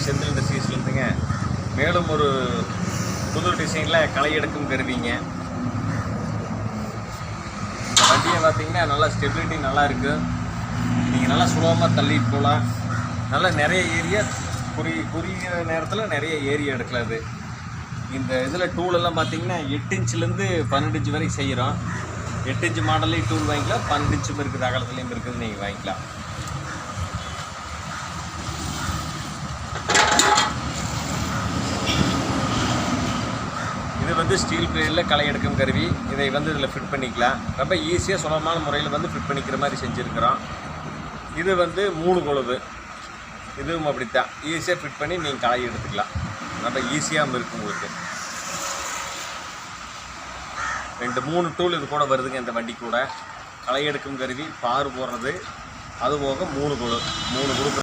செந்தில் இண்டஸ்ட்ரீஸ்லேருந்துங்க. மேலும் ஒரு புது டிசைனில் களை எடுக்கும் கருவிங்க. இந்த வண்டியை பார்த்தீங்கன்னா நல்லா ஸ்டெபிலிட்டி நல்லா இருக்குது. நீங்கள் நல்லா சுலபமாக தள்ளிட்டு போகலாம். நல்லா நிறைய ஏரியா குறுகிய நேரத்தில் நிறைய ஏரியா எடுக்கலாம். அது இந்த இதில் டூலெல்லாம் பார்த்தீங்கன்னா 8 இன்ச்சிலேருந்து 12 இன்ச்சு வரைக்கும் செய்கிறோம். 8 இன்ச்சு மாடல்லையும் டூல் வாங்கிக்கலாம், 12 இன்ச்சும் இருக்குது, அகலத்துலேயும் இருக்குது, நீங்கள் வாங்கிக்கலாம். இது வந்து ஸ்டீல் பிளேடில் களை எடுக்கும் கருவி. இதை வந்து இதில் ஃபிட் பண்ணிக்கலாம். ரொம்ப ஈஸியாக சுலபமான முறையில் வந்து ஃபிட் பண்ணிக்கிற மாதிரி செஞ்சுருக்கிறோம். இது வந்து 3 கொழுவு. இதுவும் அப்படித்தான் ஈஸியாக ஃபிட் பண்ணி நீங்கள் களை எடுத்துக்கலாம். ரொம்ப ஈஸியாகவும் இருக்குது உங்களுக்கு. 2-3 டூல் இது கூட வருதுங்க. இந்த வண்டி கூட களை எடுக்கும் கருவி, பார் போடுறது, அது போக 3 கொழு 3 கொடுக்குறோம்.